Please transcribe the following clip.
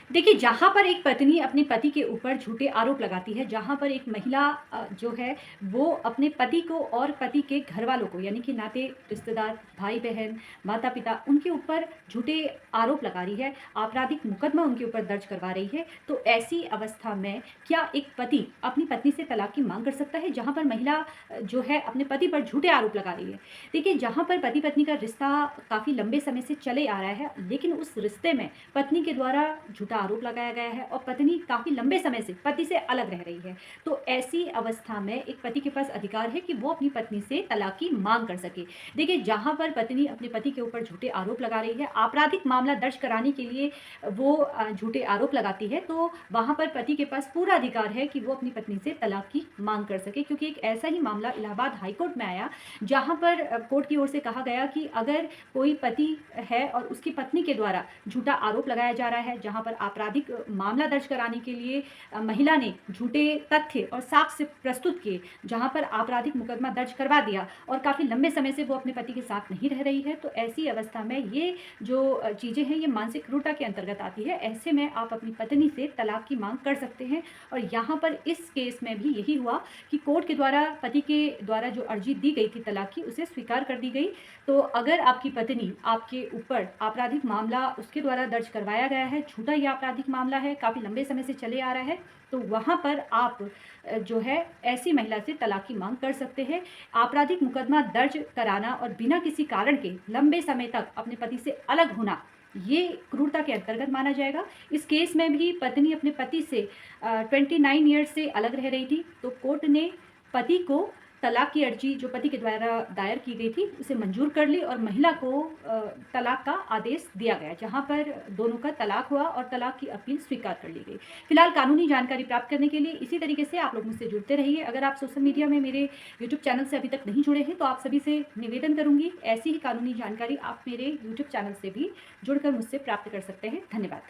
देखिए, जहाँ पर एक पत्नी अपने पति के ऊपर झूठे आरोप लगाती है, जहाँ पर एक महिला जो है वो अपने पति को और पति के घरवालों को यानी कि नाते रिश्तेदार, भाई-बहन, माता-पिता उनके ऊपर झूठे आरोप लगा रही है, आपराधिक मुकदमा उनके ऊपर दर्ज करवा रही है, तो ऐसी अवस्था में क्या एक पति अपनी पत्नी से तलाक की माँग कर सकता है? जहाँ पर महिला जो है अपने पति पर झूठे आरोप लगा रही है। देखिए, जहाँ पर पति-पत्नी का रिश्ता काफ़ी लंबे समय से चले आ रहा है, लेकिन उस रिश्ते में पत्नी के द्वारा झूठा आरोप लगाया गया है और पत्नी काफ़ी लंबे समय से पति से अलग रह रही है। तो ऐसी अवस्था में एक पति के पास अधिकार है कि वो अपनी पत्नी से तलाक की माँग कर सके। देखिए, जहाँ पर पत्नी अपने पति के ऊपर झूठे आरोप लगा रही है, आपराधिक मामला दर्ज कराने के लिए वो झूठे आरोप लगाती है, तो वहाँ पर पति के पास पूरा अधिकार है कि वो अपनी पत्नी से तलाक की माँग कर सके, क्योंकि एक ऐसा ही मामला इलाहाबाद हाई कोर्ट में आया, जहाँ पर कोर्ट की ओर से कहा गया कि अगर कोई पति है और उसकी पत्नी के द्वारा झूठा आरोप लगाया जा रहा है, जहाँ पर आपराधिक मामला दर्ज कराने के लिए महिला ने झूठे तथ्य और साक्ष्य प्रस्तुत किए, जहाँ पर आपराधिक मुकदमा दर्ज करवा दिया और काफ़ी लंबे समय से वो अपने पति के साथ नहीं रह रही है, तो ऐसी अवस्था में ये जो चीज़ें हैं, ये मानसिक क्रूरता के अंतर्गत आती है। ऐसे में आप अपनी पत्नी से तलाक की माँग कर सकते हैं और यहाँ पर इस केस में भी यही हुआ कि कोर्ट के द्वारा पति के द्वारा जो अर्जी दी गई थी तलाक की, उसे स्वीकार कर दी गई। तो अगर आपकी पत्नी आपके ऊपर आपराधिक मामला उसके द्वारा दर्ज करवाया गया है, झूठा ये आपराधिक मामला है, काफ़ी लंबे समय से चले आ रहा है, तो वहाँ पर आप जो है ऐसी महिला से तलाक की माँग कर सकते हैं। आपराधिक मुकदमा दर्ज कराना और बिना किसी कारण के लंबे समय तक अपने पति से अलग होना, ये क्रूरता के अंतर्गत माना जाएगा। इस केस में भी पत्नी अपने पति से 29 ईयर्स से अलग रह रही थी, तो कोर्ट ने पति को तलाक की अर्जी जो पति के द्वारा दायर की गई थी, उसे मंजूर कर ली और महिला को तलाक का आदेश दिया गया, जहाँ पर दोनों का तलाक हुआ और तलाक की अपील स्वीकार कर ली गई। फिलहाल कानूनी जानकारी प्राप्त करने के लिए इसी तरीके से आप लोग मुझसे जुड़ते रहिए। अगर आप सोशल मीडिया में मेरे यूट्यूब चैनल से अभी तक नहीं जुड़े हैं, तो आप सभी से निवेदन करूँगी, ऐसी ही कानूनी जानकारी आप मेरे यूट्यूब चैनल से भी जुड़कर मुझसे प्राप्त कर सकते हैं। धन्यवाद।